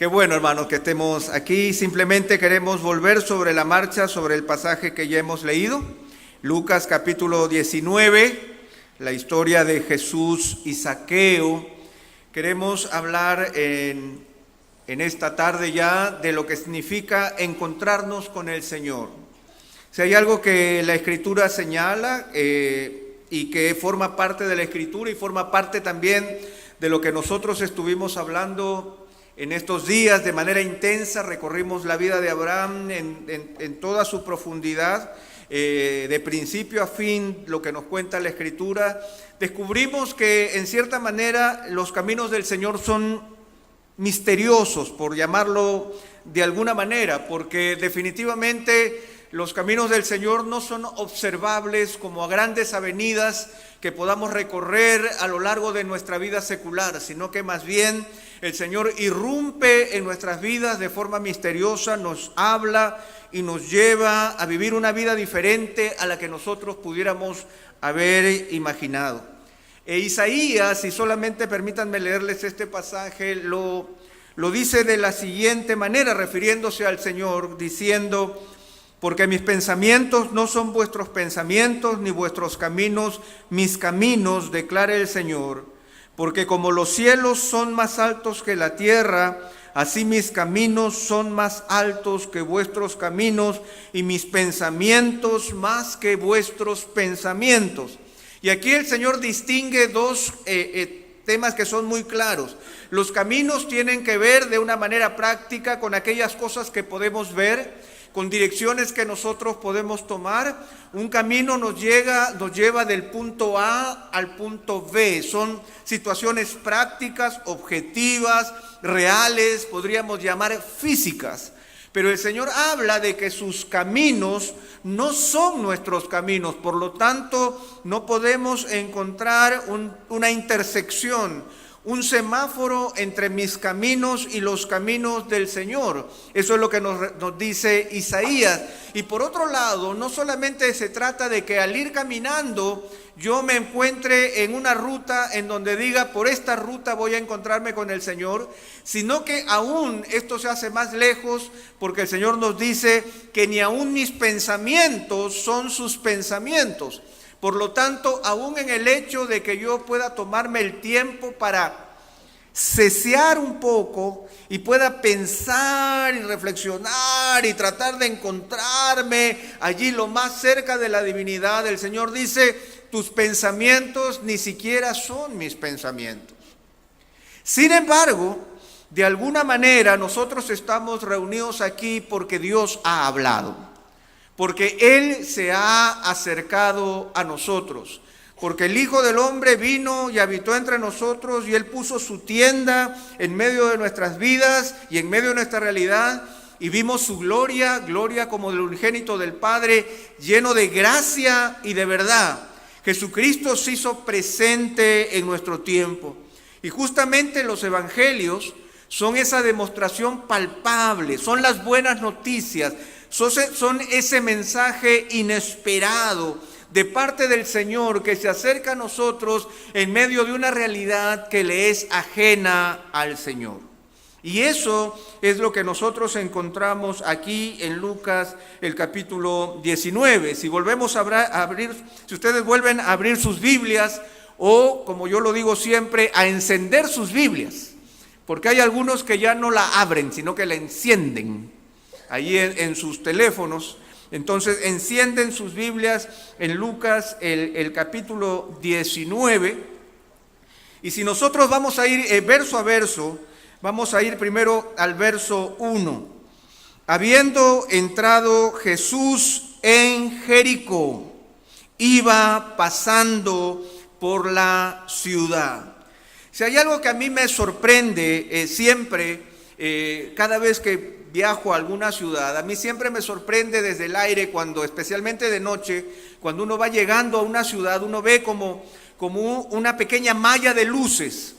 Qué bueno, hermanos, que estemos aquí. Simplemente queremos volver sobre la marcha, sobre el pasaje que ya hemos leído. Lucas capítulo 19, la historia de Jesús y Zaqueo. Queremos hablar en esta tarde ya de lo que significa encontrarnos con el Señor. Si hay algo que la Escritura señala y que forma parte de la Escritura y forma parte también de lo que nosotros estuvimos hablando en estos días de manera intensa, recorrimos la vida de Abraham en toda su profundidad, de principio a fin, lo que nos cuenta la Escritura. Descubrimos que en cierta manera los caminos del Señor son misteriosos, por llamarlo de alguna manera, porque definitivamente los caminos del Señor no son observables como a grandes avenidas que podamos recorrer a lo largo de nuestra vida secular, sino que más bien el Señor irrumpe en nuestras vidas de forma misteriosa, nos habla y nos lleva a vivir una vida diferente a la que nosotros pudiéramos haber imaginado. Isaías, y solamente permítanme leerles este pasaje, lo dice de la siguiente manera, refiriéndose al Señor, diciendo: porque mis pensamientos no son vuestros pensamientos, ni vuestros caminos mis caminos, declara el Señor. Porque como los cielos son más altos que la tierra, así mis caminos son más altos que vuestros caminos, y mis pensamientos más que vuestros pensamientos. Y aquí el Señor distingue dos temas que son muy claros. Los caminos tienen que ver de una manera práctica con aquellas cosas que podemos ver, con direcciones que nosotros podemos tomar. Un camino nos lleva del punto A al punto B. Son situaciones prácticas, objetivas, reales, podríamos llamar físicas. Pero el Señor habla de que sus caminos no son nuestros caminos, por lo tanto no podemos encontrar una intersección, un semáforo entre mis caminos y los caminos del Señor. Eso es lo que nos dice Isaías. Y por otro lado, no solamente se trata de que al ir caminando yo me encuentre en una ruta en donde diga, por esta ruta voy a encontrarme con el Señor, sino que aún esto se hace más lejos, porque el Señor nos dice que ni aún mis pensamientos son sus pensamientos. Por lo tanto, aún en el hecho de que yo pueda tomarme el tiempo para cesear un poco y pueda pensar y reflexionar y tratar de encontrarme allí lo más cerca de la divinidad, el Señor dice: tus pensamientos ni siquiera son mis pensamientos. Sin embargo, de alguna manera nosotros estamos reunidos aquí porque Dios ha hablado, porque Él se ha acercado a nosotros, porque el Hijo del Hombre vino y habitó entre nosotros y Él puso su tienda en medio de nuestras vidas y en medio de nuestra realidad, y vimos su gloria, gloria como del unigénito del Padre, lleno de gracia y de verdad. Jesucristo se hizo presente en nuestro tiempo, y justamente los evangelios son esa demostración palpable, son las buenas noticias, son ese mensaje inesperado de parte del Señor que se acerca a nosotros en medio de una realidad que le es ajena al Señor. Y eso es lo que nosotros encontramos aquí en Lucas, el capítulo 19. Si volvemos a abrir, si ustedes vuelven a abrir sus Biblias, o como yo lo digo siempre, a encender sus Biblias, porque hay algunos que ya no la abren, sino que la encienden ahí en sus teléfonos. Entonces encienden sus Biblias en Lucas el capítulo 19, y si nosotros vamos a ir verso a verso, vamos a ir primero al verso 1. Habiendo entrado Jesús en Jericó, iba pasando por la ciudad. Si hay algo que a mí me sorprende siempre, cada vez que viajo a alguna ciudad, a mí siempre me sorprende desde el aire, especialmente de noche, cuando uno va llegando a una ciudad, uno ve como como una pequeña malla de luces,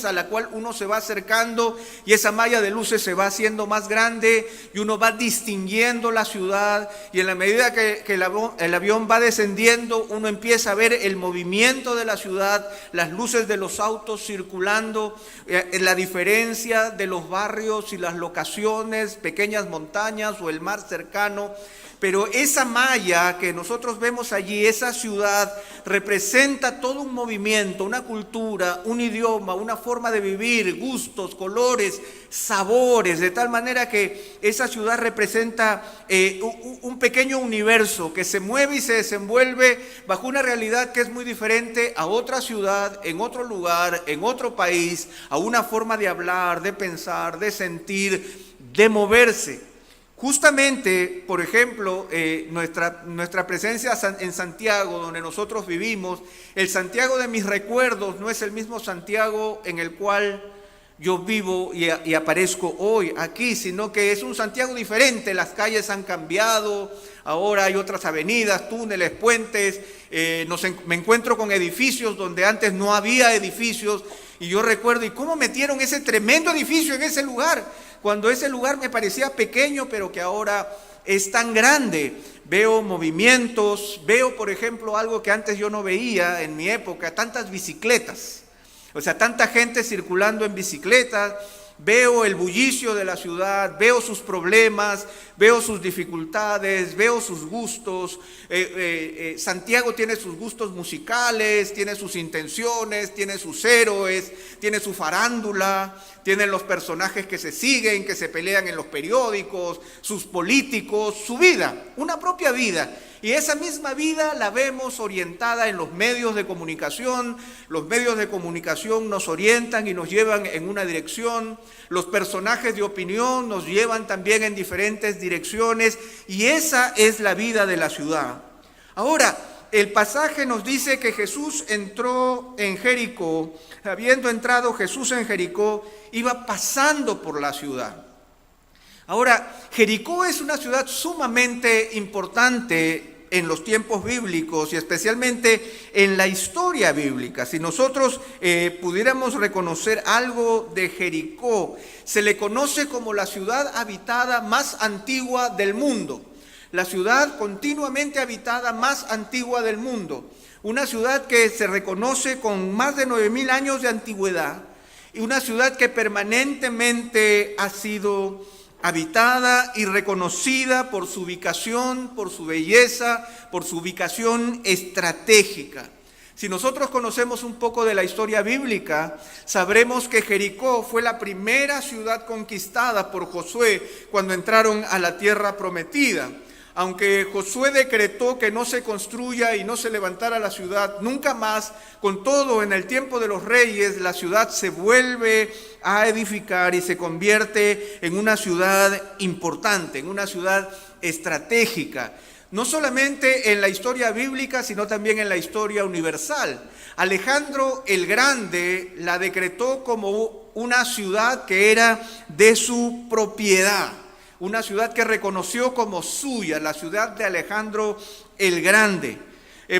a la cual uno se va acercando y esa malla de luces se va haciendo más grande y uno va distinguiendo la ciudad, y en la medida que el avión va descendiendo, uno empieza a ver el movimiento de la ciudad, las luces de los autos circulando, la diferencia de los barrios y las locaciones, pequeñas montañas o el mar cercano. Pero esa malla que nosotros vemos allí, esa ciudad, representa todo un movimiento, una cultura, un idioma, una forma de vivir, gustos, colores, sabores, de tal manera que esa ciudad representa un pequeño universo que se mueve y se desenvuelve bajo una realidad que es muy diferente a otra ciudad, en otro lugar, en otro país, a una forma de hablar, de pensar, de sentir, de moverse. Justamente, por ejemplo, nuestra presencia en Santiago, donde nosotros vivimos, el Santiago de mis recuerdos no es el mismo Santiago en el cual yo vivo y aparezco hoy aquí, sino que es un Santiago diferente. Las calles han cambiado, ahora hay otras avenidas, túneles, puentes, me encuentro con edificios donde antes no había edificios, y yo recuerdo, ¿y cómo metieron ese tremendo edificio en ese lugar? Cuando ese lugar me parecía pequeño, pero que ahora es tan grande. Veo movimientos, veo, por ejemplo, algo que antes yo no veía en mi época, tantas bicicletas. O sea, tanta gente circulando en bicicletas. Veo el bullicio de la ciudad, veo sus problemas, veo sus dificultades, veo sus gustos. Santiago tiene sus gustos musicales, tiene sus intenciones, tiene sus héroes, tiene su farándula, tiene los personajes que se siguen, que se pelean en los periódicos, sus políticos, su vida, una propia vida. Y esa misma vida la vemos orientada en los medios de comunicación. Los medios de comunicación nos orientan y nos llevan en una dirección. Los personajes de opinión nos llevan también en diferentes direcciones. Y esa es la vida de la ciudad. Ahora, el pasaje nos dice que Jesús entró en Jericó. Habiendo entrado Jesús en Jericó, iba pasando por la ciudad. Ahora, Jericó es una ciudad sumamente importante en los tiempos bíblicos y especialmente en la historia bíblica. Si nosotros pudiéramos reconocer algo de Jericó, se le conoce como la ciudad habitada más antigua del mundo. La ciudad continuamente habitada más antigua del mundo. Una ciudad que se reconoce con más de 9,000 años de antigüedad y una ciudad que permanentemente ha sido habitada y reconocida por su ubicación, por su belleza, por su ubicación estratégica. Si nosotros conocemos un poco de la historia bíblica, sabremos que Jericó fue la primera ciudad conquistada por Josué cuando entraron a la tierra prometida. Aunque Josué decretó que no se construya y no se levantara la ciudad nunca más, con todo en el tiempo de los reyes la ciudad se vuelve a edificar y se convierte en una ciudad importante, en una ciudad estratégica. No solamente en la historia bíblica, sino también en la historia universal. Alejandro el Grande la decretó como una ciudad que era de su propiedad. Una ciudad que reconoció como suya, la ciudad de Alejandro el Grande.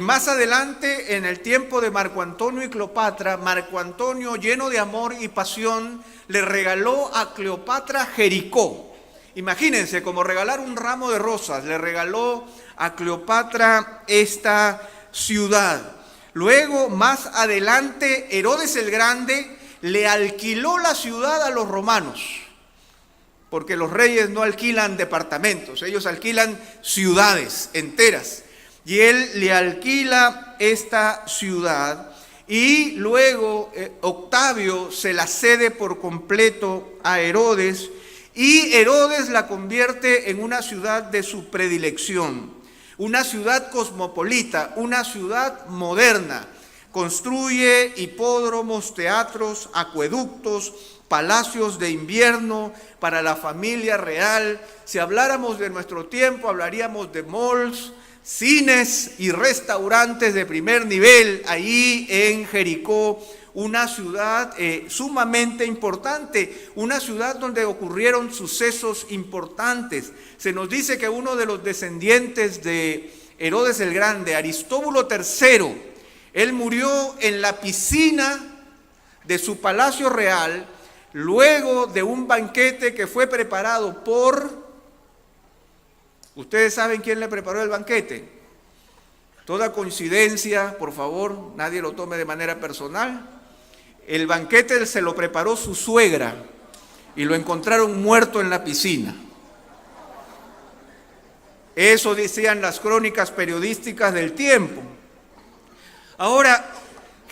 Más adelante, en el tiempo de Marco Antonio y Cleopatra, Marco Antonio, lleno de amor y pasión, le regaló a Cleopatra Jericó. Imagínense, como regalar un ramo de rosas, le regaló a Cleopatra esta ciudad. Luego, más adelante, Herodes el Grande le alquiló la ciudad a los romanos. Porque los reyes no alquilan departamentos, ellos alquilan ciudades enteras. Y él le alquila esta ciudad y luego Octavio se la cede por completo a Herodes y Herodes la convierte en una ciudad de su predilección, una ciudad cosmopolita, una ciudad moderna. Construye hipódromos, teatros, acueductos, palacios de invierno para la familia real. Si habláramos de nuestro tiempo, hablaríamos de malls, cines y restaurantes de primer nivel allí en Jericó, una ciudad sumamente importante, una ciudad donde ocurrieron sucesos importantes. Se nos dice que uno de los descendientes de Herodes el Grande, Aristóbulo III, Él murió en la piscina de su palacio real, luego de un banquete que fue preparado por... ¿Ustedes saben quién le preparó el banquete? Toda coincidencia, por favor, nadie lo tome de manera personal. El banquete se lo preparó su suegra y lo encontraron muerto en la piscina. Eso decían las crónicas periodísticas del tiempo. Ahora,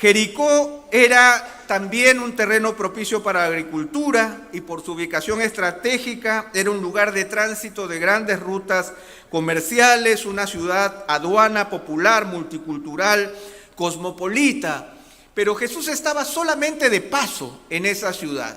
Jericó era también un terreno propicio para la agricultura y por su ubicación estratégica era un lugar de tránsito de grandes rutas comerciales, una ciudad aduana popular, multicultural, cosmopolita. Pero Jesús estaba solamente de paso en esa ciudad.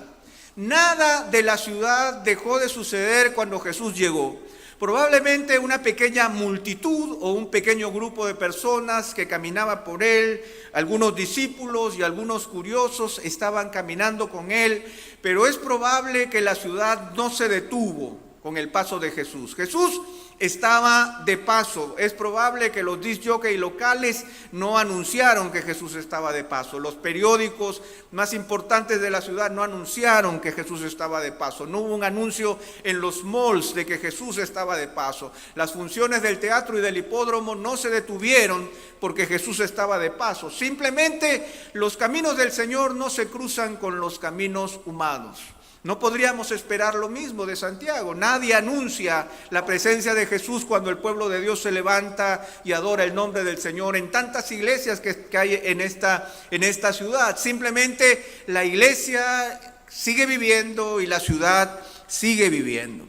Nada de la ciudad dejó de suceder cuando Jesús llegó. Probablemente una pequeña multitud o un pequeño grupo de personas que caminaba por él, algunos discípulos y algunos curiosos estaban caminando con él, pero es probable que la ciudad no se detuvo con el paso de Jesús. Jesús estaba de paso. Es probable que los disc jockey locales no anunciaron que Jesús estaba de paso. Los periódicos más importantes de la ciudad no anunciaron que Jesús estaba de paso. No hubo un anuncio en los malls de que Jesús estaba de paso. Las funciones del teatro y del hipódromo no se detuvieron porque Jesús estaba de paso. Simplemente los caminos del Señor no se cruzan con los caminos humanos. No podríamos esperar lo mismo de Santiago. Nadie anuncia la presencia de Jesús cuando el pueblo de Dios se levanta y adora el nombre del Señor en tantas iglesias que hay en esta ciudad. Simplemente la iglesia sigue viviendo y la ciudad sigue viviendo.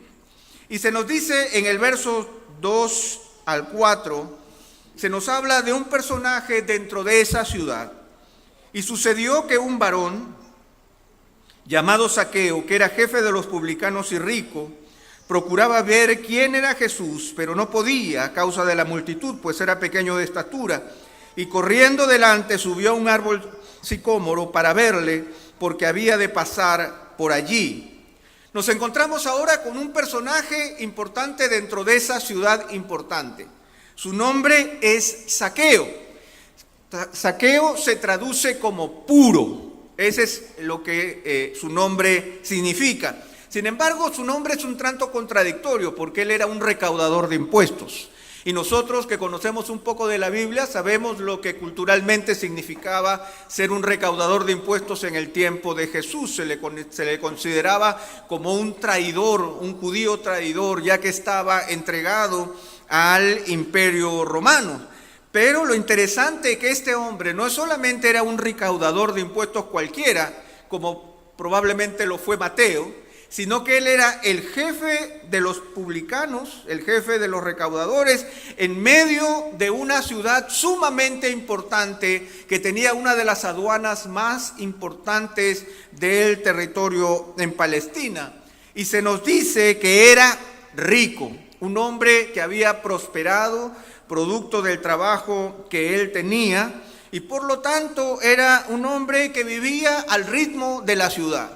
Y se nos dice en el verso 2 al 4, se nos habla de un personaje dentro de esa ciudad. Y sucedió que un varón llamado Zaqueo, que era jefe de los publicanos y rico, procuraba ver quién era Jesús, pero no podía a causa de la multitud, pues era pequeño de estatura. Y corriendo delante subió a un árbol sicómoro para verle, porque había de pasar por allí. Nos encontramos ahora con un personaje importante dentro de esa ciudad importante. Su nombre es Zaqueo. Zaqueo se traduce como puro. Ese es lo que su nombre significa. Sin embargo, su nombre es un tanto contradictorio porque él era un recaudador de impuestos. Y nosotros que conocemos un poco de la Biblia sabemos lo que culturalmente significaba ser un recaudador de impuestos en el tiempo de Jesús. Se le consideraba como un traidor, un judío traidor, ya que estaba entregado al imperio romano. Pero lo interesante es que este hombre no solamente era un recaudador de impuestos cualquiera, como probablemente lo fue Mateo, sino que él era el jefe de los publicanos, el jefe de los recaudadores, en medio de una ciudad sumamente importante que tenía una de las aduanas más importantes del territorio en Palestina. Y se nos dice que era rico, un hombre que había prosperado, producto del trabajo que él tenía, y por lo tanto era un hombre que vivía al ritmo de la ciudad.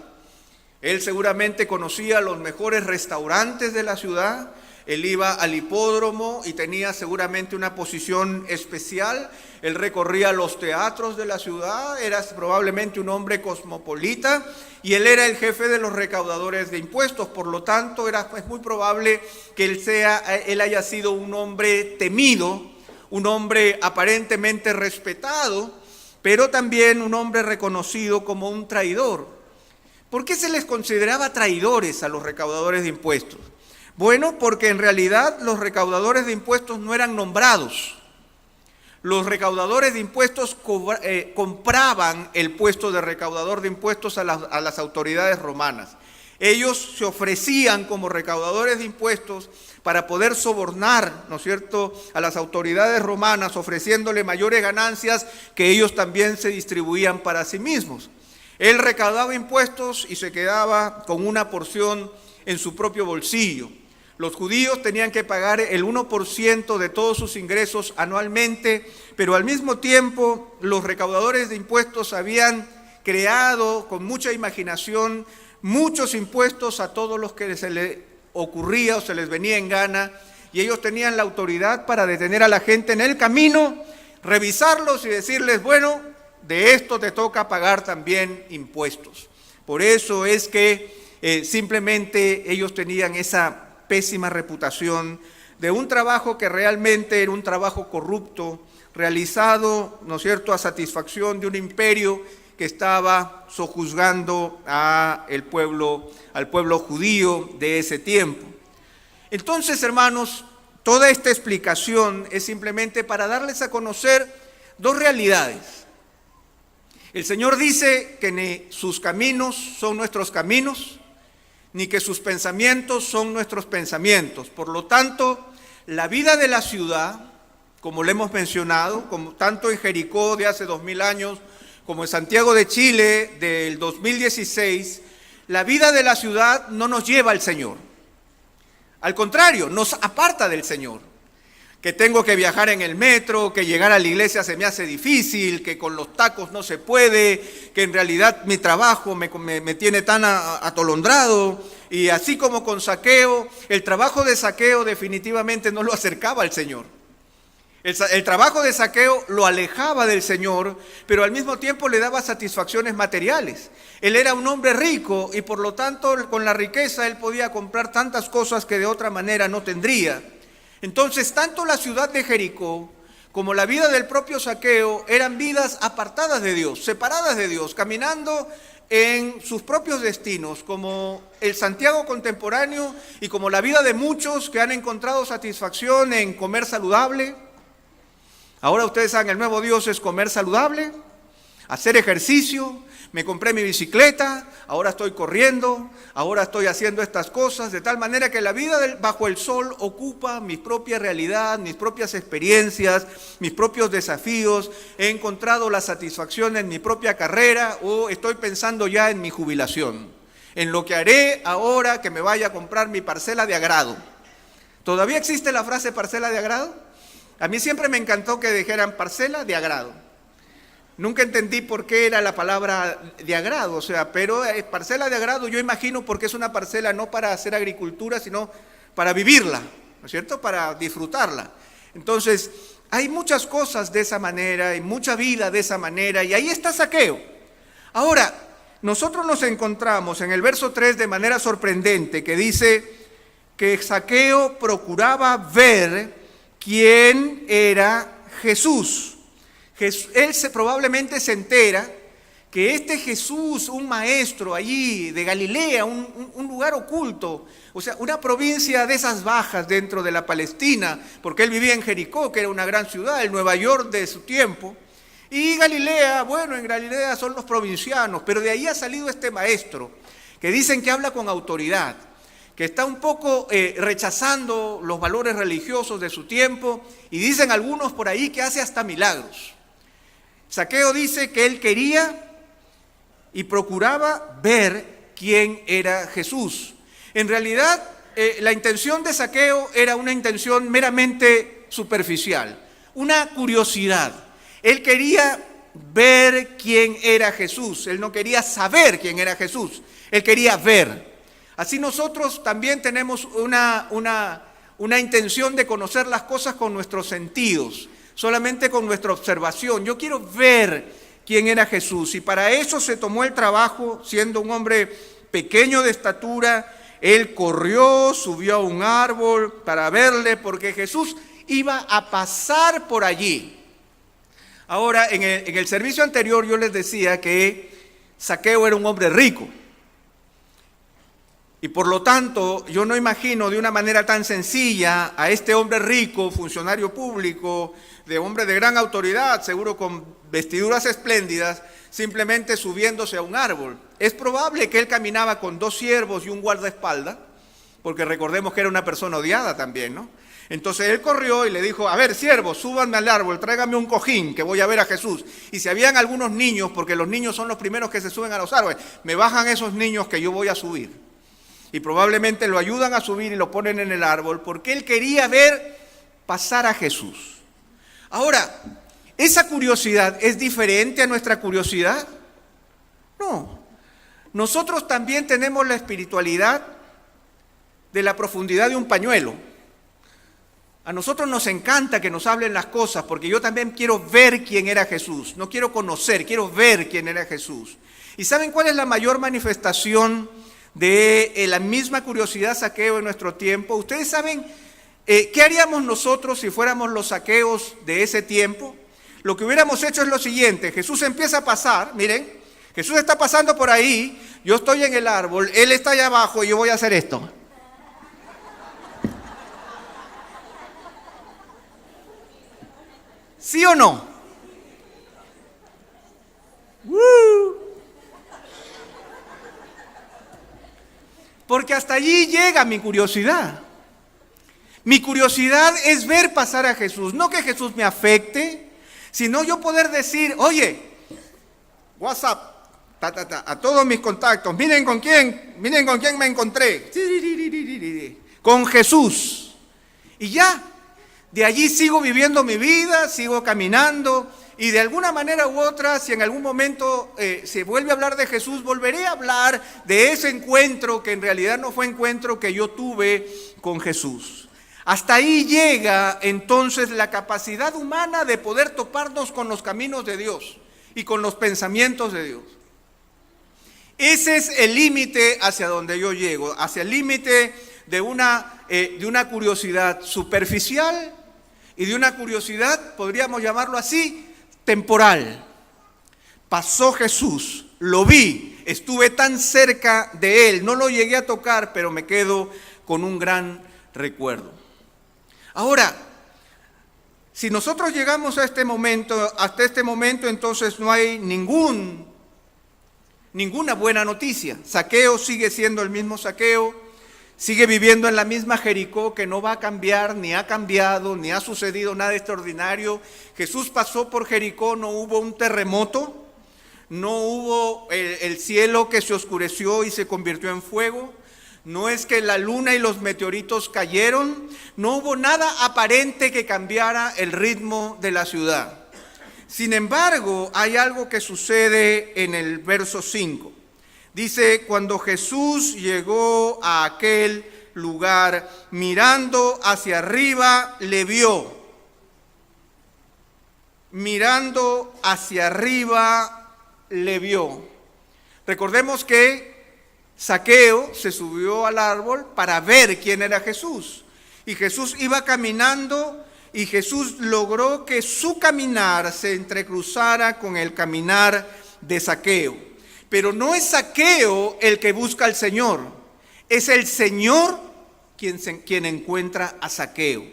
Él seguramente conocía los mejores restaurantes de la ciudad, él iba al hipódromo y tenía seguramente una posición especial, él recorría los teatros de la ciudad, era probablemente un hombre cosmopolita y él era el jefe de los recaudadores de impuestos, por lo tanto es muy probable que él haya sido un hombre temido, un hombre aparentemente respetado, pero también un hombre reconocido como un traidor. ¿Por qué se les consideraba traidores a los recaudadores de impuestos? Bueno, porque en realidad los recaudadores de impuestos no eran nombrados. Los recaudadores de impuestos compraban el puesto de recaudador de impuestos a las autoridades romanas. Ellos se ofrecían como recaudadores de impuestos para poder sobornar, ¿no es cierto?, a las autoridades romanas, ofreciéndole mayores ganancias que ellos también se distribuían para sí mismos. Él recaudaba impuestos y se quedaba con una porción en su propio bolsillo. Los judíos tenían que pagar el 1% de todos sus ingresos anualmente, pero al mismo tiempo los recaudadores de impuestos habían creado con mucha imaginación muchos impuestos a todos los que se les ocurría o se les venía en gana, y ellos tenían la autoridad para detener a la gente en el camino, revisarlos y decirles, bueno, de esto te toca pagar también impuestos. Por eso es que simplemente ellos tenían esa pésima reputación de un trabajo que realmente era un trabajo corrupto, realizado, ¿no es cierto?, a satisfacción de un imperio que estaba sojuzgando al pueblo judío de ese tiempo. Entonces, hermanos, toda esta explicación es simplemente para darles a conocer dos realidades. El Señor dice que ni sus caminos son nuestros caminos, ni que sus pensamientos son nuestros pensamientos. Por lo tanto, la vida de la ciudad, como le hemos mencionado, como tanto en Jericó de hace 2000 años, como en Santiago de Chile del 2016, la vida de la ciudad no nos lleva al Señor. Al contrario, nos aparta del Señor. Que tengo que viajar en el metro, que llegar a la iglesia se me hace difícil, que con los tacos no se puede, que en realidad mi trabajo me tiene tan atolondrado. Y así como con Zaqueo, el trabajo de Zaqueo definitivamente no lo acercaba al Señor. El trabajo de Zaqueo lo alejaba del Señor, pero al mismo tiempo le daba satisfacciones materiales. Él era un hombre rico y por lo tanto con la riqueza él podía comprar tantas cosas que de otra manera no tendría. Entonces, tanto la ciudad de Jericó como la vida del propio Zaqueo eran vidas apartadas de Dios, separadas de Dios, caminando en sus propios destinos, como el Santiago contemporáneo y como la vida de muchos que han encontrado satisfacción en comer saludable. Ahora ustedes saben, el nuevo Dios es comer saludable, hacer ejercicio. Me compré mi bicicleta, ahora estoy corriendo, ahora estoy haciendo estas cosas, de tal manera que la vida bajo el sol ocupa mi propia realidad, mis propias experiencias, mis propios desafíos. He encontrado la satisfacción en mi propia carrera o estoy pensando ya en mi jubilación, en lo que haré ahora que me vaya a comprar mi parcela de agrado. ¿Todavía existe la frase parcela de agrado? A mí siempre me encantó que dijeran parcela de agrado. Nunca entendí por qué era la palabra de agrado, pero parcela de agrado yo imagino porque es una parcela no para hacer agricultura, sino para vivirla, ¿no es cierto?, para disfrutarla. Entonces, hay muchas cosas de esa manera, y mucha vida de esa manera, y ahí está Zaqueo. Ahora, nosotros nos encontramos en el verso 3 de manera sorprendente, que dice que Zaqueo procuraba ver quién era Jesús. Él probablemente se entera que este Jesús, un maestro allí de Galilea, un lugar oculto, o sea, una provincia de esas bajas dentro de la Palestina, porque él vivía en Jericó, que era una gran ciudad, el Nueva York de su tiempo, y Galilea, bueno, en Galilea son los provincianos, pero de ahí ha salido este maestro, que dicen que habla con autoridad, que está un poco rechazando los valores religiosos de su tiempo, y dicen algunos por ahí que hace hasta milagros. Zaqueo dice que él quería y procuraba ver quién era Jesús. En realidad, la intención de Zaqueo era una intención meramente superficial, una curiosidad. Él quería ver quién era Jesús, él no quería saber quién era Jesús, él quería ver. Así nosotros también tenemos una intención de conocer las cosas con nuestros sentidos, solamente con nuestra observación. Yo quiero ver quién era Jesús y para eso se tomó el trabajo, siendo un hombre pequeño de estatura, él corrió, subió a un árbol para verle porque Jesús iba a pasar por allí. Ahora, en el servicio anterior yo les decía que Zaqueo era un hombre rico. Y por lo tanto, yo no imagino de una manera tan sencilla a este hombre rico, funcionario público, de hombre de gran autoridad, seguro con vestiduras espléndidas, simplemente subiéndose a un árbol. Es probable que él caminaba con 2 siervos y un guardaespaldas, porque recordemos que era una persona odiada también, ¿no? Entonces él corrió y le dijo, a ver, siervos, súbanme al árbol, tráigame un cojín que voy a ver a Jesús. Y si habían algunos niños, porque los niños son los primeros que se suben a los árboles, me bajan esos niños que yo voy a subir. Y probablemente lo ayudan a subir y lo ponen en el árbol, porque él quería ver pasar a Jesús. Ahora, ¿esa curiosidad es diferente a nuestra curiosidad? No. Nosotros también tenemos la espiritualidad de la profundidad de un pañuelo. A nosotros nos encanta que nos hablen las cosas, porque yo también quiero ver quién era Jesús. No quiero conocer, quiero ver quién era Jesús. ¿Y saben cuál es la mayor manifestación de la misma curiosidad Zaqueo en nuestro tiempo? Ustedes saben qué haríamos nosotros si fuéramos los Zaqueos de ese tiempo. Lo que hubiéramos hecho es lo siguiente: Jesús empieza a pasar, miren, Jesús está pasando por ahí, yo estoy en el árbol, Él está allá abajo y yo voy a hacer esto. ¿Sí o no? Porque hasta allí llega mi curiosidad. Mi curiosidad es ver pasar a Jesús, no que Jesús me afecte, sino yo poder decir, oye, WhatsApp, a todos mis contactos, miren con quién me encontré, con Jesús. Y ya, de allí sigo viviendo mi vida, sigo caminando, y de alguna manera u otra, si en algún momento se vuelve a hablar de Jesús, volveré a hablar de ese encuentro que en realidad no fue encuentro que yo tuve con Jesús. Hasta ahí llega entonces la capacidad humana de poder toparnos con los caminos de Dios y con los pensamientos de Dios. Ese es el límite hacia donde yo llego, hacia el límite de una curiosidad superficial y de una curiosidad, podríamos llamarlo así, temporal. Pasó Jesús, lo vi, estuve tan cerca de Él, no lo llegué a tocar, pero me quedo con un gran recuerdo. Ahora, si nosotros llegamos a este momento, hasta este momento, entonces no hay ninguna buena noticia. Zaqueo sigue siendo el mismo Zaqueo, sigue viviendo en la misma Jericó, que no va a cambiar, ni ha cambiado, ni ha sucedido nada extraordinario. Jesús pasó por Jericó, no hubo un terremoto, no hubo el cielo que se oscureció y se convirtió en fuego, no es que la luna y los meteoritos cayeron, no hubo nada aparente que cambiara el ritmo de la ciudad. Sin embargo, hay algo que sucede en el verso 5. Dice, cuando Jesús llegó a aquel lugar, mirando hacia arriba, le vio. Mirando hacia arriba, le vio. Recordemos que Zaqueo se subió al árbol para ver quién era Jesús. Y Jesús iba caminando y Jesús logró que su caminar se entrecruzara con el caminar de Zaqueo. Pero no es Zaqueo el que busca al Señor, es el Señor quien encuentra a Zaqueo.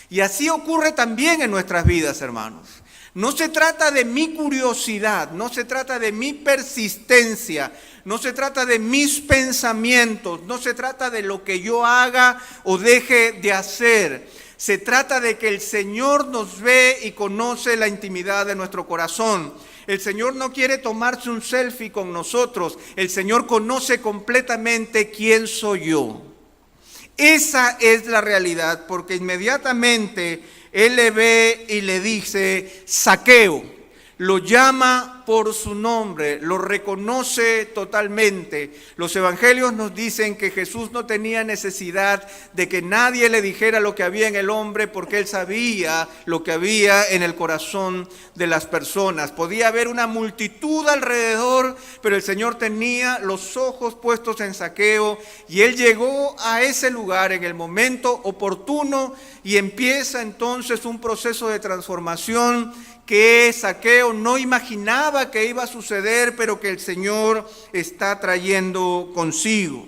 Y así ocurre también en nuestras vidas, hermanos. No se trata de mi curiosidad, no se trata de mi persistencia, no se trata de mis pensamientos, no se trata de lo que yo haga o deje de hacer. Se trata de que el Señor nos ve y conoce la intimidad de nuestro corazón. El Señor no quiere tomarse un selfie con nosotros. El Señor conoce completamente quién soy yo. Esa es la realidad, porque inmediatamente Él le ve y le dice, Zaqueo. Lo llama por su nombre, lo reconoce totalmente. Los evangelios nos dicen que Jesús no tenía necesidad de que nadie le dijera lo que había en el hombre, porque Él sabía lo que había en el corazón de las personas. Podía haber una multitud alrededor, pero el Señor tenía los ojos puestos en Zaqueo y Él llegó a ese lugar en el momento oportuno y empieza entonces un proceso de transformación que Zaqueo no imaginaba que iba a suceder, pero que el Señor está trayendo consigo.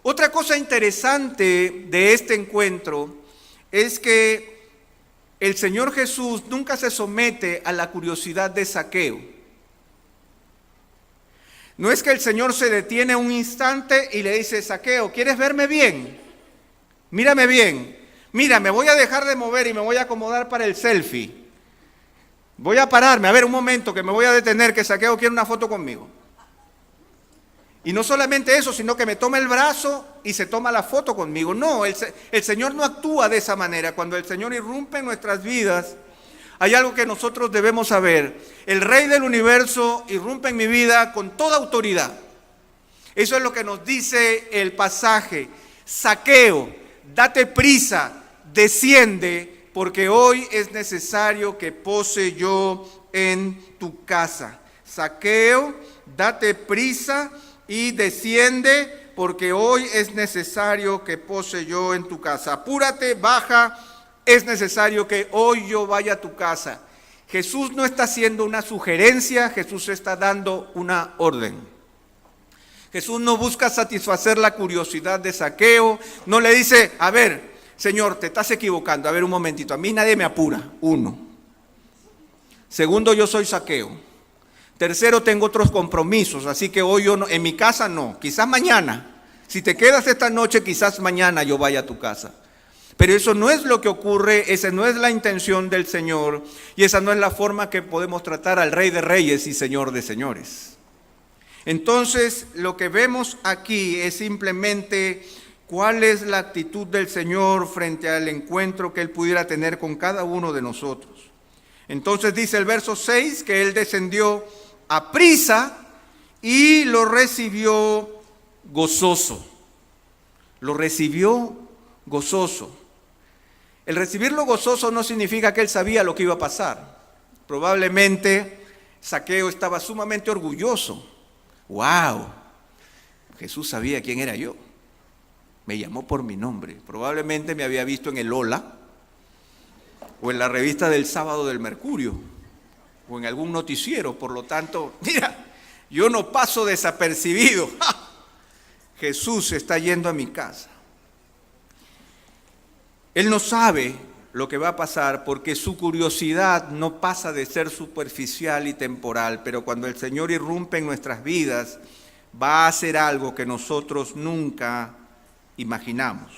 Otra cosa interesante de este encuentro es que el Señor Jesús nunca se somete a la curiosidad de Zaqueo. No es que el Señor se detiene un instante y le dice, Zaqueo, ¿quieres verme bien? Mírame bien. Mira, me voy a dejar de mover y me voy a acomodar para el selfie. Voy a pararme, a ver un momento que me voy a detener, que Zaqueo quiere una foto conmigo. Y no solamente eso, sino que me toma el brazo y se toma la foto conmigo. No, el Señor no actúa de esa manera. Cuando el Señor irrumpe en nuestras vidas, hay algo que nosotros debemos saber. El Rey del universo irrumpe en mi vida con toda autoridad. Eso es lo que nos dice el pasaje. Zaqueo, date prisa, desciende, porque hoy es necesario que pose yo en tu casa. Zaqueo, date prisa y desciende, porque hoy es necesario que pose yo en tu casa. Apúrate, baja, es necesario que hoy yo vaya a tu casa. Jesús no está haciendo una sugerencia, Jesús está dando una orden. Jesús no busca satisfacer la curiosidad de Zaqueo, no le dice, a ver, Señor, te estás equivocando, a ver un momentito, a mí nadie me apura, 1. Segundo, yo soy Zaqueo. Tercero, tengo otros compromisos, así que hoy yo no, en mi casa no, quizás mañana. Si te quedas esta noche, quizás mañana yo vaya a tu casa. Pero eso no es lo que ocurre, esa no es la intención del Señor y esa no es la forma que podemos tratar al Rey de Reyes y Señor de Señores. Entonces, lo que vemos aquí es simplemente cuál es la actitud del Señor frente al encuentro que Él pudiera tener con cada uno de nosotros. Entonces dice el verso 6 que Él descendió a prisa y lo recibió gozoso. Lo recibió gozoso. El recibirlo gozoso no significa que Él sabía lo que iba a pasar. Probablemente Zaqueo estaba sumamente orgulloso. ¡Wow! Jesús sabía quién era yo. Me llamó por mi nombre. Probablemente me había visto en el Hola o en la revista del Sábado del Mercurio o en algún noticiero. Por lo tanto, mira, yo no paso desapercibido. ¡Ja! Jesús está yendo a mi casa. Él no sabe lo que va a pasar porque su curiosidad no pasa de ser superficial y temporal, pero cuando el Señor irrumpe en nuestras vidas, va a hacer algo que nosotros nunca imaginamos.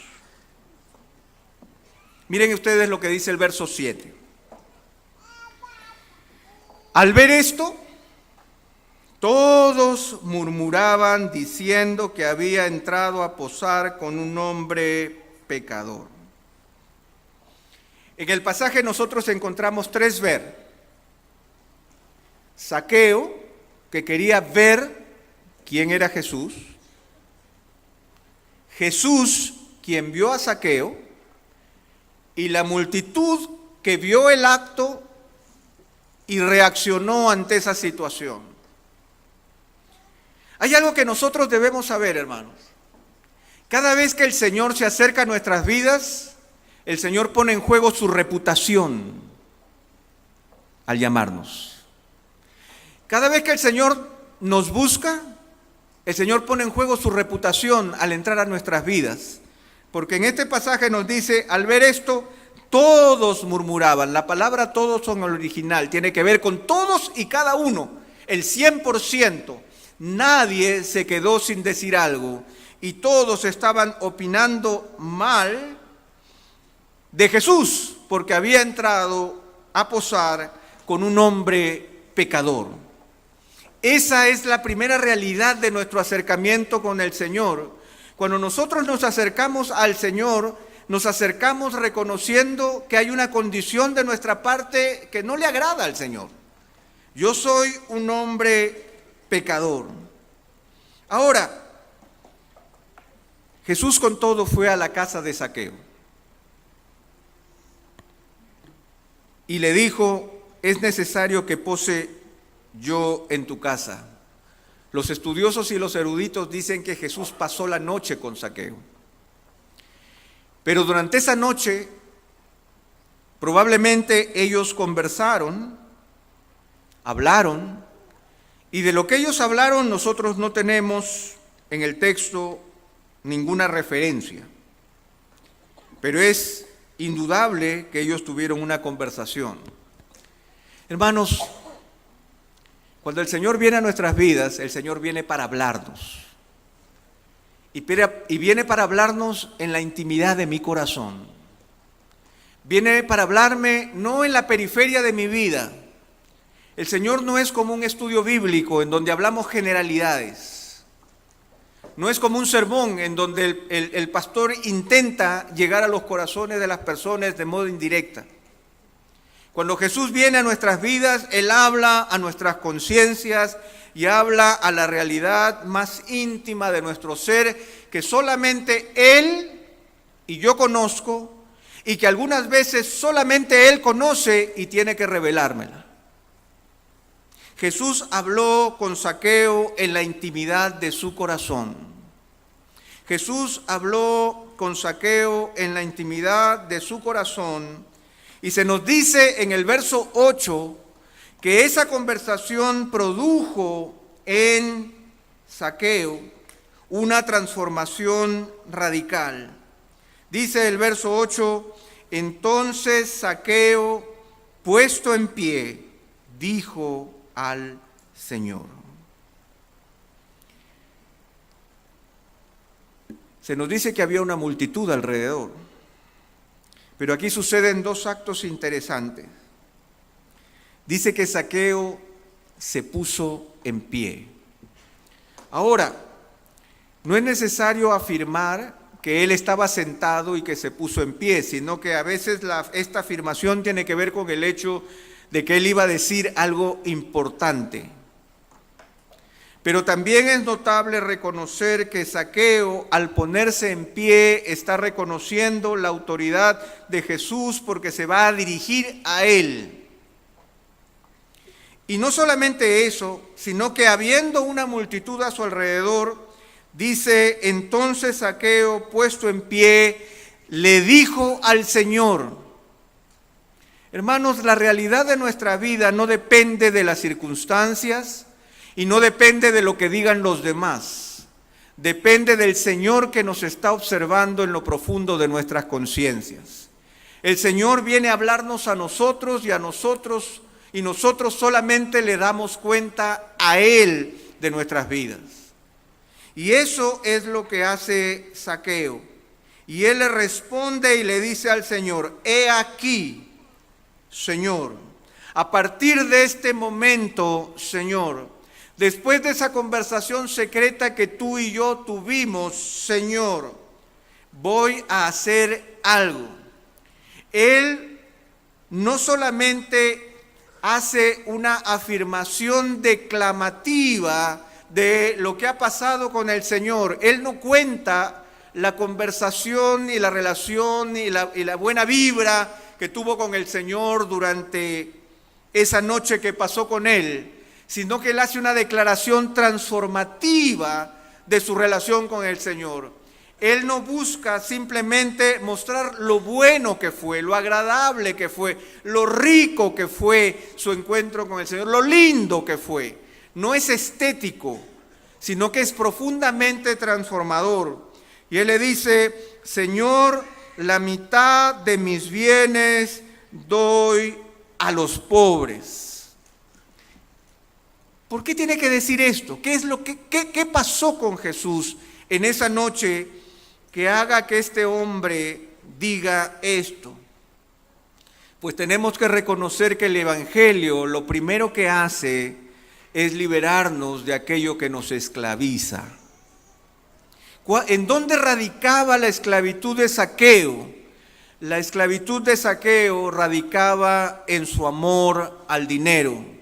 Miren ustedes lo que dice el verso 7. Al ver esto, todos murmuraban diciendo que había entrado a posar con un hombre pecador. En el pasaje nosotros encontramos 3 ver. Zaqueo, que quería ver quién era Jesús. Jesús, quien vio a Zaqueo. Y la multitud que vio el acto y reaccionó ante esa situación. Hay algo que nosotros debemos saber, hermanos. Cada vez que el Señor se acerca a nuestras vidas, el Señor pone en juego su reputación al llamarnos. Cada vez que el Señor nos busca, el Señor pone en juego su reputación al entrar a nuestras vidas. Porque en este pasaje nos dice, al ver esto, todos murmuraban. La palabra todos en el original tiene que ver con todos y cada uno, el 100%. Nadie se quedó sin decir algo y todos estaban opinando mal de Jesús, porque había entrado a posar con un hombre pecador. Esa es la primera realidad de nuestro acercamiento con el Señor. Cuando nosotros nos acercamos al Señor, nos acercamos reconociendo que hay una condición de nuestra parte que no le agrada al Señor. Yo soy un hombre pecador. Ahora, Jesús con todo fue a la casa de Zaqueo. Y le dijo, es necesario que pose yo en tu casa. Los estudiosos y los eruditos dicen que Jesús pasó la noche con Zaqueo. Pero durante esa noche, probablemente ellos conversaron, hablaron, y de lo que ellos hablaron nosotros no tenemos en el texto ninguna referencia. Pero es indudable que ellos tuvieron una conversación. Hermanos, cuando el Señor viene a nuestras vidas, el Señor viene para hablarnos. Y viene para hablarnos en la intimidad de mi corazón. Viene para hablarme no en la periferia de mi vida. El Señor no es como un estudio bíblico en donde hablamos generalidades. No es como un sermón en donde el pastor intenta llegar a los corazones de las personas de modo indirecta. Cuando Jesús viene a nuestras vidas, Él habla a nuestras conciencias y habla a la realidad más íntima de nuestro ser, que solamente Él y yo conozco, y que algunas veces solamente Él conoce y tiene que revelármela. Jesús habló con Zaqueo en la intimidad de su corazón. Jesús habló con Zaqueo en la intimidad de su corazón y se nos dice en el verso 8 que esa conversación produjo en Zaqueo una transformación radical. Dice el verso 8, entonces Zaqueo, puesto en pie, dijo al Señor. Se nos dice que había una multitud alrededor, pero aquí suceden dos actos interesantes. Dice que Zaqueo se puso en pie. Ahora, no es necesario afirmar que él estaba sentado y que se puso en pie, sino que a veces esta afirmación tiene que ver con el hecho de que él iba a decir algo importante. Pero también es notable reconocer que Zaqueo, al ponerse en pie, está reconociendo la autoridad de Jesús porque se va a dirigir a él. Y no solamente eso, sino que habiendo una multitud a su alrededor, dice, entonces Zaqueo, puesto en pie, le dijo al Señor. Hermanos, la realidad de nuestra vida no depende de las circunstancias y no depende de lo que digan los demás. Depende del Señor que nos está observando en lo profundo de nuestras conciencias. El Señor viene a hablarnos a nosotros y nosotros solamente le damos cuenta a Él de nuestras vidas. Y eso es lo que hace Zaqueo. Y él le responde y le dice al Señor, he aquí, Señor, a partir de este momento, Señor, después de esa conversación secreta que tú y yo tuvimos, Señor, voy a hacer algo. Él no solamente hace una afirmación declamativa de lo que ha pasado con el Señor. Él no cuenta la conversación y la relación y la buena vibra que tuvo con el Señor durante esa noche que pasó con él, sino que él hace una declaración transformativa de su relación con el Señor. Él no busca simplemente mostrar lo bueno que fue, lo agradable que fue, lo rico que fue su encuentro con el Señor, lo lindo que fue. No es estético, sino que es profundamente transformador. Y él le dice, Señor, la mitad de mis bienes doy a los pobres. ¿Por qué tiene que decir esto? ¿Qué pasó con Jesús en esa noche que haga que este hombre diga esto? Pues tenemos que reconocer que el Evangelio lo primero que hace es liberarnos de aquello que nos esclaviza. ¿En dónde radicaba la esclavitud de Zaqueo? La esclavitud de Zaqueo radicaba en su amor al dinero.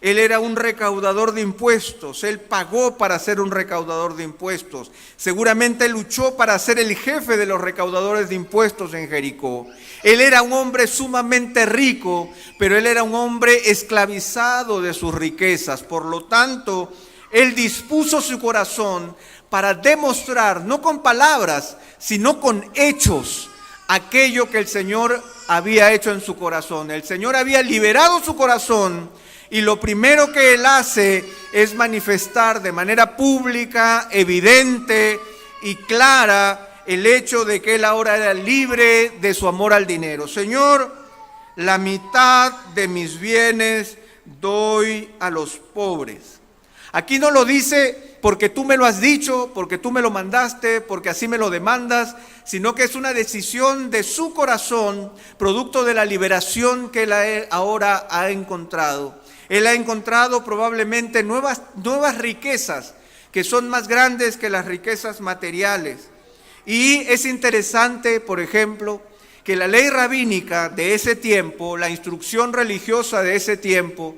Él era un recaudador de impuestos, él pagó para ser un recaudador de impuestos. Seguramente luchó para ser el jefe de los recaudadores de impuestos en Jericó. Él era un hombre sumamente rico, pero él era un hombre esclavizado de sus riquezas. Por lo tanto, él dispuso su corazón para demostrar, no con palabras, sino con hechos, aquello que el Señor había hecho en su corazón. El Señor había liberado su corazón y lo primero que él hace es manifestar de manera pública, evidente y clara el hecho de que él ahora era libre de su amor al dinero. Señor, la mitad de mis bienes doy a los pobres. Aquí no lo dice porque tú me lo has dicho, porque tú me lo mandaste, porque así me lo demandas, sino que es una decisión de su corazón, producto de la liberación que él ahora ha encontrado. Él ha encontrado probablemente nuevas riquezas que son más grandes que las riquezas materiales. Y es interesante, por ejemplo, que la ley rabínica de ese tiempo, la instrucción religiosa de ese tiempo,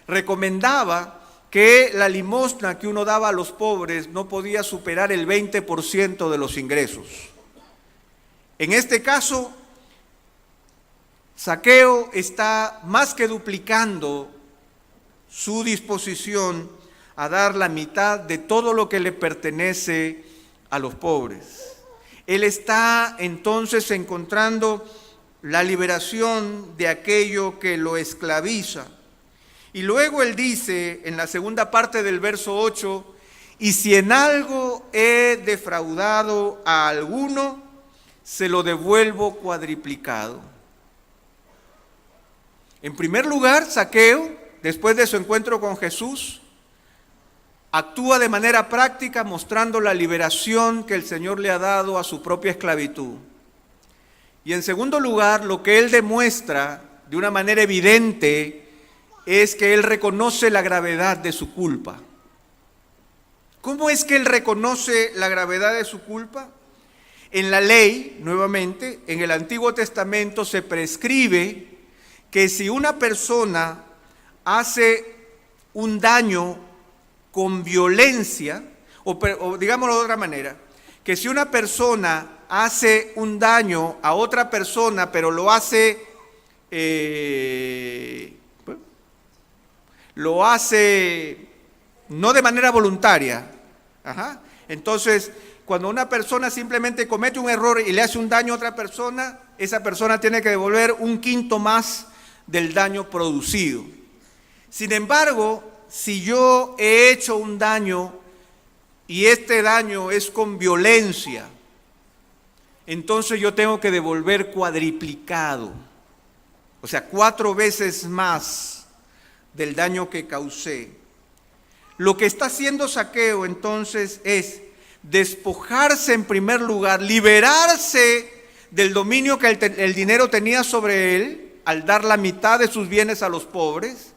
recomendaba que la limosna que uno daba a los pobres no podía superar el 20% de los ingresos. En este caso, Zaqueo está más que duplicando su disposición a dar la mitad de todo lo que le pertenece a los pobres. Él está entonces encontrando la liberación de aquello que lo esclaviza. Y luego él dice en la segunda parte del verso 8, y si en algo he defraudado a alguno, se lo devuelvo cuadriplicado. En primer lugar, Zaqueo, después de su encuentro con Jesús, actúa de manera práctica mostrando la liberación que el Señor le ha dado a su propia esclavitud. Y en segundo lugar, lo que él demuestra de una manera evidente es que él reconoce la gravedad de su culpa. ¿Cómo es que él reconoce la gravedad de su culpa? En la ley, nuevamente, en el Antiguo Testamento se prescribe que si una persona hace un daño con violencia, o digámoslo de otra manera, que si una persona hace un daño a otra persona, pero lo hace no de manera voluntaria. Entonces, cuando una persona simplemente comete un error y le hace un daño a otra persona, esa persona tiene que devolver 1/5 más del daño producido. Sin embargo, si yo he hecho un daño y este daño es con violencia, entonces yo tengo que devolver cuadriplicado, o sea, 4 veces más del daño que causé. Lo que está haciendo Zaqueo entonces es despojarse en primer lugar, liberarse del dominio que el dinero tenía sobre él al dar la mitad de sus bienes a los pobres,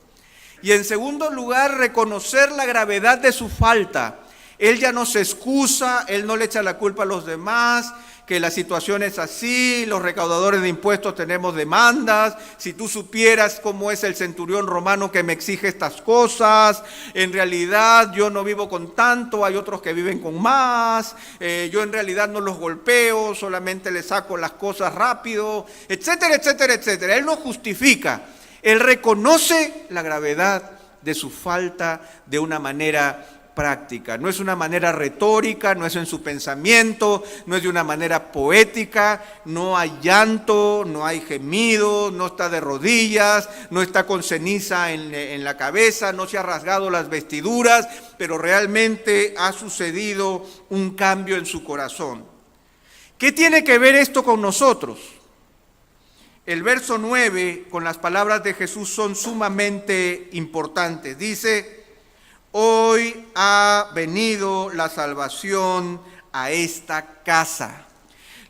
y en segundo lugar reconocer la gravedad de su falta. Él ya no se excusa, él no le echa la culpa a los demás, que la situación es así, los recaudadores de impuestos tenemos demandas, si tú supieras cómo es el centurión romano que me exige estas cosas, en realidad yo no vivo con tanto, hay otros que viven con más, yo en realidad no los golpeo, solamente les saco las cosas rápido, etcétera, etcétera, etcétera. Él no justifica, él reconoce la gravedad de su falta de una manera práctica. No es una manera retórica, no es en su pensamiento, no es de una manera poética, no hay llanto, no hay gemido, no está de rodillas, no está con ceniza en la cabeza, no se ha rasgado las vestiduras, pero realmente ha sucedido un cambio en su corazón. ¿Qué tiene que ver esto con nosotros? El verso 9 con las palabras de Jesús son sumamente importantes. Dice: hoy ha venido la salvación a esta casa.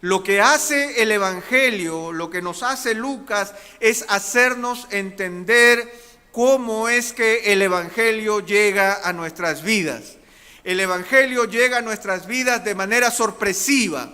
Lo que hace el Evangelio, lo que nos hace Lucas, es hacernos entender cómo es que el Evangelio llega a nuestras vidas. El Evangelio llega a nuestras vidas de manera sorpresiva.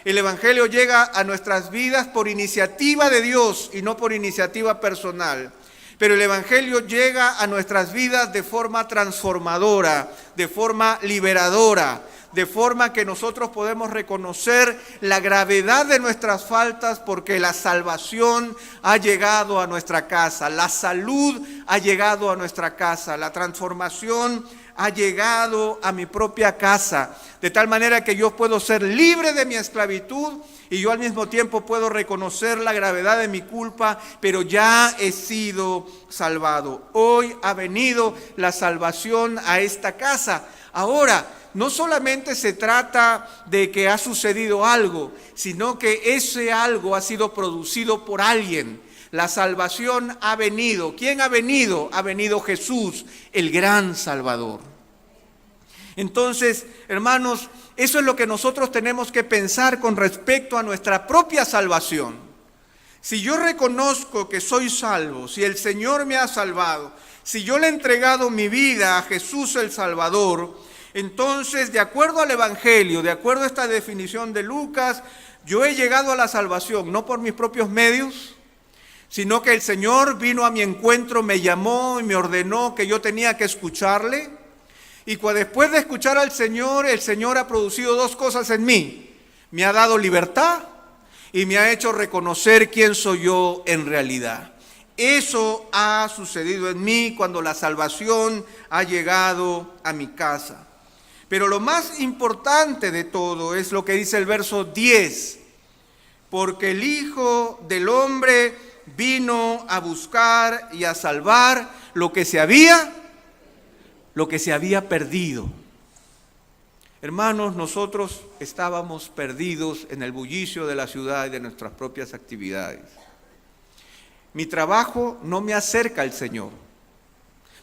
El Evangelio llega a nuestras vidas por iniciativa de Dios y no por iniciativa personal. Pero el Evangelio llega a nuestras vidas de forma transformadora, de forma liberadora, de forma que nosotros podemos reconocer la gravedad de nuestras faltas porque la salvación ha llegado a nuestra casa, la salud ha llegado a nuestra casa, la transformación ha llegado a mi propia casa, de tal manera que yo puedo ser libre de mi esclavitud y yo al mismo tiempo puedo reconocer la gravedad de mi culpa, pero ya he sido salvado. Hoy ha venido la salvación a esta casa. Ahora, no solamente se trata de que ha sucedido algo, sino que ese algo ha sido producido por alguien. La salvación ha venido. ¿Quién ha venido? Ha venido Jesús, el gran Salvador. Entonces, hermanos, eso es lo que nosotros tenemos que pensar con respecto a nuestra propia salvación. Si yo reconozco que soy salvo, si el Señor me ha salvado, si yo le he entregado mi vida a Jesús el Salvador, entonces, de acuerdo al Evangelio, de acuerdo a esta definición de Lucas, yo he llegado a la salvación, no por mis propios medios, sino que el Señor vino a mi encuentro, me llamó y me ordenó que yo tenía que escucharle. Y después de escuchar al Señor, el Señor ha producido 2 cosas en mí. Me ha dado libertad y me ha hecho reconocer quién soy yo en realidad. Eso ha sucedido en mí cuando la salvación ha llegado a mi casa. Pero lo más importante de todo es lo que dice el verso 10. Porque el Hijo del Hombre vino a buscar y a salvar lo que se había perdido. Hermanos, nosotros estábamos perdidos en el bullicio de la ciudad y de nuestras propias actividades. Mi trabajo no me acerca al Señor.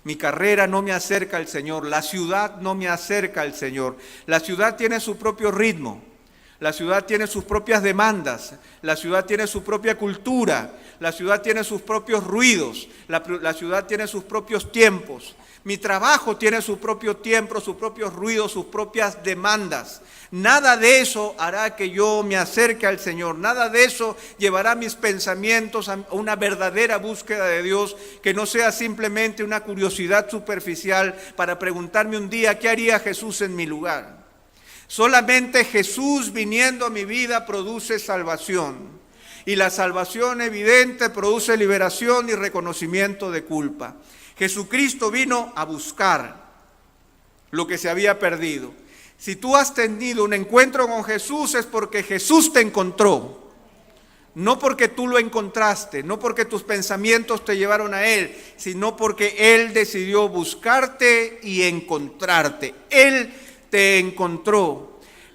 Mi carrera no me acerca al Señor. La ciudad no me acerca al Señor. La ciudad tiene su propio ritmo. La ciudad tiene sus propias demandas. La ciudad tiene su propia cultura. La ciudad tiene sus propios ruidos. La ciudad tiene sus propios tiempos. Mi trabajo tiene su propio tiempo, sus propios ruidos, sus propias demandas. Nada de eso hará que yo me acerque al Señor. Nada de eso llevará mis pensamientos a una verdadera búsqueda de Dios, que no sea simplemente una curiosidad superficial para preguntarme un día qué haría Jesús en mi lugar. Solamente Jesús viniendo a mi vida produce salvación. Y la salvación evidente produce liberación y reconocimiento de culpa. Jesucristo vino a buscar lo que se había perdido. Si tú has tenido un encuentro con Jesús es porque Jesús te encontró. No porque tú lo encontraste, no porque tus pensamientos te llevaron a Él, sino porque Él decidió buscarte y encontrarte. Él te encontró.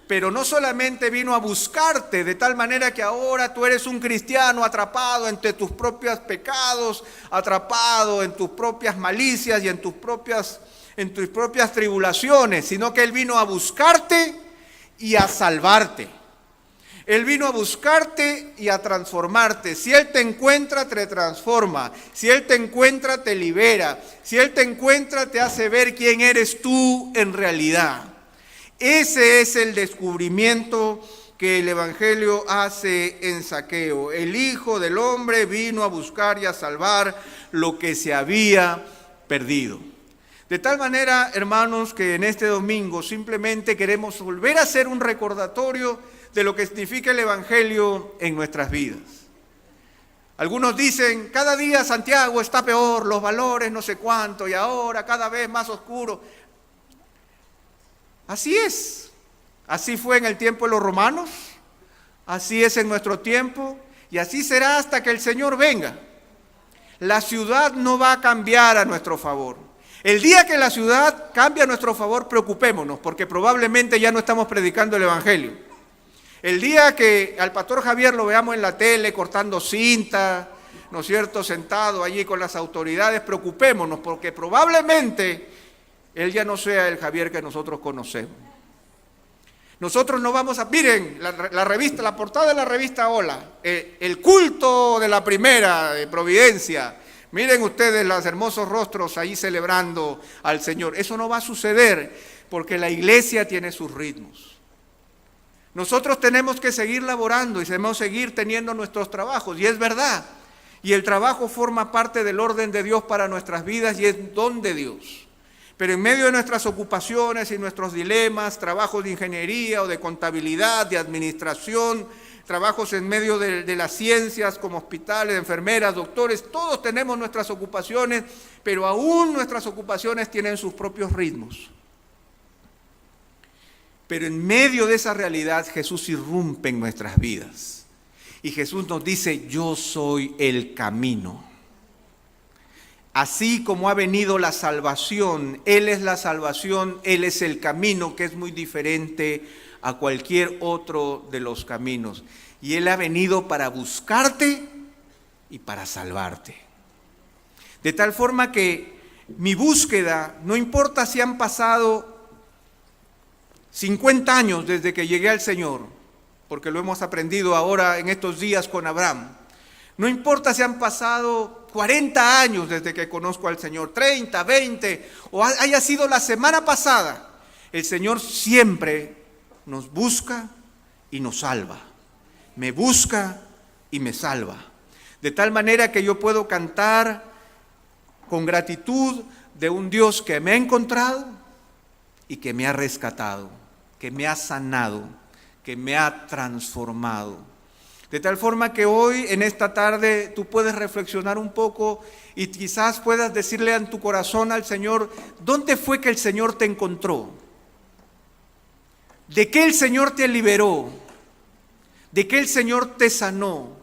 Pero no solamente vino a buscarte de tal manera que ahora tú eres un cristiano atrapado entre tus propios pecados, atrapado en tus propias malicias y en tus propias tribulaciones, sino que Él vino a buscarte y a salvarte. Él vino a buscarte y a transformarte. Si Él te encuentra, te transforma. Si Él te encuentra, te libera. Si Él te encuentra, te hace ver quién eres tú en realidad. Ese es el descubrimiento que el Evangelio hace en Zaqueo. El Hijo del Hombre vino a buscar y a salvar lo que se había perdido. De tal manera, hermanos, que en este domingo simplemente queremos volver a hacer un recordatorio de lo que significa el Evangelio en nuestras vidas. Algunos dicen, cada día Santiago está peor, los valores no sé cuánto, y ahora cada vez más oscuro. Así es, así fue en el tiempo de los romanos, así es en nuestro tiempo, y así será hasta que el Señor venga. La ciudad no va a cambiar a nuestro favor. El día que la ciudad cambie a nuestro favor, preocupémonos, porque probablemente ya no estamos predicando el Evangelio. El día que al pastor Javier lo veamos en la tele cortando cinta, ¿no es cierto?, sentado allí con las autoridades, preocupémonos, porque probablemente él ya no sea el Javier que nosotros conocemos. Nosotros no vamos a... Miren, la revista, la portada de la revista Hola, el culto de la primera de Providencia. Miren ustedes los hermosos rostros ahí celebrando al Señor. Eso no va a suceder porque la iglesia tiene sus ritmos. Nosotros tenemos que seguir laborando y debemos seguir teniendo nuestros trabajos, y es verdad. Y el trabajo forma parte del orden de Dios para nuestras vidas y es don de Dios. Pero en medio de nuestras ocupaciones y nuestros dilemas, trabajos de ingeniería o de contabilidad, de administración, trabajos en medio de las ciencias como hospitales, enfermeras, doctores, todos tenemos nuestras ocupaciones, pero aún nuestras ocupaciones tienen sus propios ritmos. Pero en medio de esa realidad Jesús irrumpe en nuestras vidas. Y Jesús nos dice, yo soy el camino. Así como ha venido la salvación, Él es la salvación, Él es el camino, que es muy diferente a cualquier otro de los caminos. Y Él ha venido para buscarte y para salvarte. De tal forma que mi búsqueda, no importa si han pasado 50 años desde que llegué al Señor, porque lo hemos aprendido ahora en estos días con Abraham. No importa si han pasado 40 años desde que conozco al Señor, 30, 20, o haya sido la semana pasada, el Señor siempre nos busca y nos salva. Me busca y me salva. De tal manera que yo puedo cantar con gratitud de un Dios que me ha encontrado y que me ha rescatado, que me ha sanado, que me ha transformado. De tal forma que hoy, en esta tarde, tú puedes reflexionar un poco y quizás puedas decirle en tu corazón al Señor, ¿dónde fue que el Señor te encontró? ¿De qué el Señor te liberó? ¿De qué el Señor te sanó?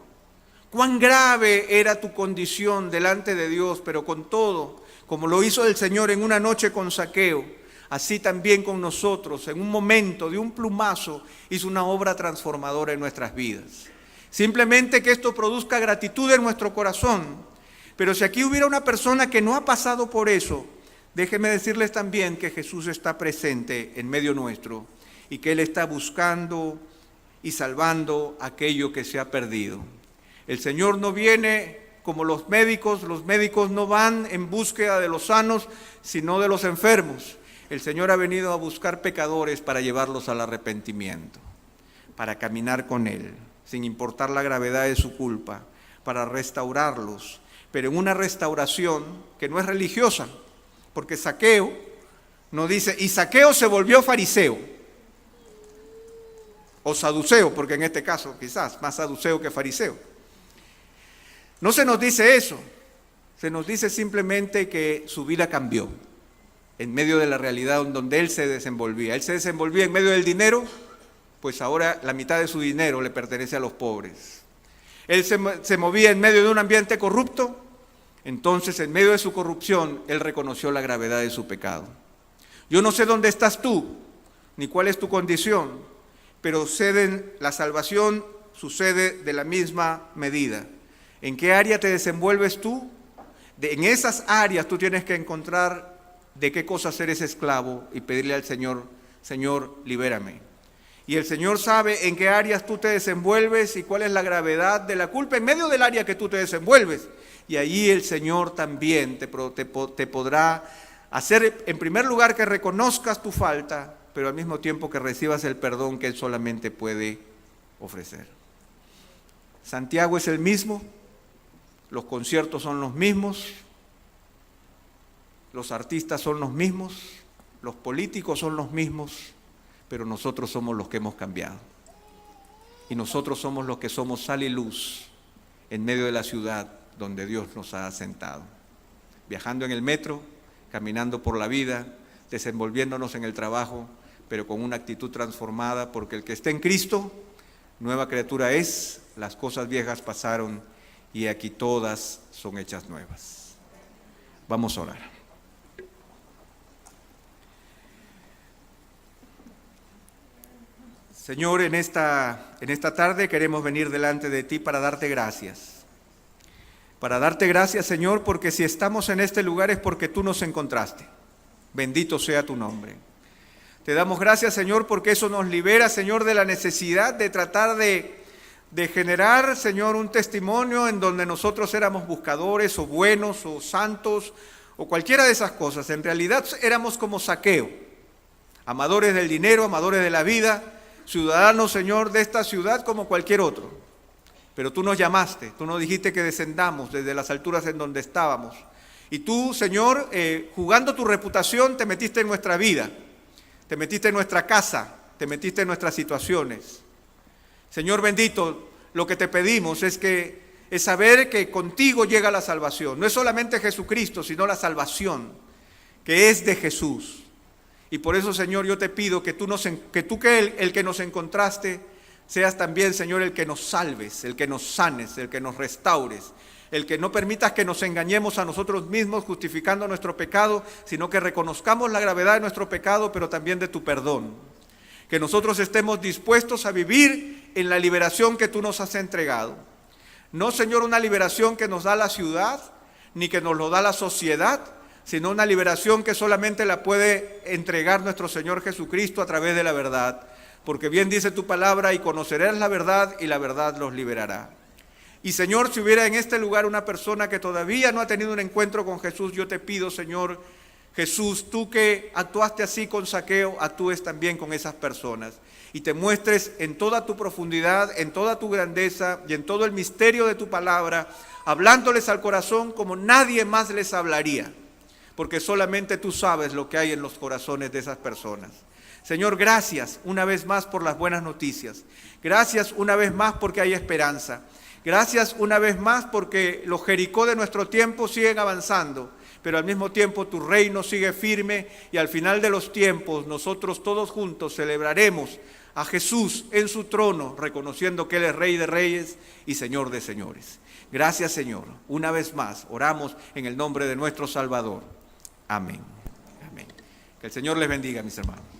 ¿Cuán grave era tu condición delante de Dios? Pero con todo, como lo hizo el Señor en una noche con Zaqueo, así también con nosotros, en un momento de un plumazo, hizo una obra transformadora en nuestras vidas. Simplemente que esto produzca gratitud en nuestro corazón. Pero si aquí hubiera una persona que no ha pasado por eso, déjenme decirles también que Jesús está presente en medio nuestro y que Él está buscando y salvando aquello que se ha perdido. El Señor no viene como los médicos no van en búsqueda de los sanos, sino de los enfermos. El Señor ha venido a buscar pecadores para llevarlos al arrepentimiento, para caminar con Él, sin importar la gravedad de su culpa, para restaurarlos, pero en una restauración que no es religiosa, porque Zaqueo no dice, y Zaqueo se volvió fariseo, o saduceo, porque en este caso quizás más saduceo que fariseo. No se nos dice eso, se nos dice simplemente que su vida cambió en medio de la realidad donde él se desenvolvía. Él se desenvolvía en medio del dinero, pues ahora la mitad de su dinero le pertenece a los pobres. Él se movía en medio de un ambiente corrupto, entonces en medio de su corrupción él reconoció la gravedad de su pecado. Yo no sé dónde estás tú, ni cuál es tu condición, pero la salvación sucede de la misma medida. ¿En qué área te desenvuelves tú? En esas áreas tú tienes que encontrar de qué cosas eres esclavo y pedirle al Señor, Señor, libérame. Y el Señor sabe en qué áreas tú te desenvuelves y cuál es la gravedad de la culpa en medio del área que tú te desenvuelves. Y allí el Señor también te podrá hacer, en primer lugar, que reconozcas tu falta, pero al mismo tiempo que recibas el perdón que Él solamente puede ofrecer. Santiago es el mismo, los conciertos son los mismos, los artistas son los mismos, los políticos son los mismos, pero nosotros somos los que hemos cambiado. Y nosotros somos los que somos sal y luz en medio de la ciudad donde Dios nos ha asentado. Viajando en el metro, caminando por la vida, desenvolviéndonos en el trabajo, pero con una actitud transformada, porque el que está en Cristo, nueva criatura es, las cosas viejas pasaron y aquí todas son hechas nuevas. Vamos a orar. Señor, en esta tarde queremos venir delante de ti para darte gracias. Para darte gracias, Señor, porque si estamos en este lugar es porque tú nos encontraste. Bendito sea tu nombre. Te damos gracias, Señor, porque eso nos libera, Señor, de la necesidad de tratar de generar, Señor, un testimonio en donde nosotros éramos buscadores o buenos o santos o cualquiera de esas cosas. En realidad éramos como Zaqueo, amadores del dinero, amadores de la vida, ciudadanos, Señor, de esta ciudad como cualquier otro. Pero tú nos llamaste, tú nos dijiste que descendamos desde las alturas en donde estábamos. Y tú, Señor, jugando tu reputación, te metiste en nuestra vida, te metiste en nuestra casa, te metiste en nuestras situaciones. Señor bendito, lo que te pedimos es saber que contigo llega la salvación. No es solamente Jesucristo, sino la salvación que es de Jesús. Y por eso, Señor, yo te pido que el que nos encontraste, seas también, Señor, el que nos salves, el que nos sanes, el que nos restaures, el que no permitas que nos engañemos a nosotros mismos justificando nuestro pecado, sino que reconozcamos la gravedad de nuestro pecado, pero también de tu perdón. Que nosotros estemos dispuestos a vivir en la liberación que tú nos has entregado. No, Señor, una liberación que nos da la ciudad, ni que nos lo da la sociedad, sino una liberación que solamente la puede entregar nuestro Señor Jesucristo a través de la verdad. Porque bien dice tu palabra, y conocerás la verdad, y la verdad los liberará. Y Señor, si hubiera en este lugar una persona que todavía no ha tenido un encuentro con Jesús, yo te pido, Señor Jesús, tú que actuaste así con Zaqueo, actúes también con esas personas y te muestres en toda tu profundidad, en toda tu grandeza y en todo el misterio de tu palabra, hablándoles al corazón como nadie más les hablaría, porque solamente tú sabes lo que hay en los corazones de esas personas. Señor, gracias una vez más por las buenas noticias. Gracias una vez más porque hay esperanza. Gracias una vez más porque los Jericó de nuestro tiempo siguen avanzando, pero al mismo tiempo tu reino sigue firme y al final de los tiempos nosotros todos juntos celebraremos a Jesús en su trono, reconociendo que Él es Rey de Reyes y Señor de Señores. Gracias, Señor. Una vez más oramos en el nombre de nuestro Salvador. Amén. Amén. Que el Señor les bendiga, mis hermanos.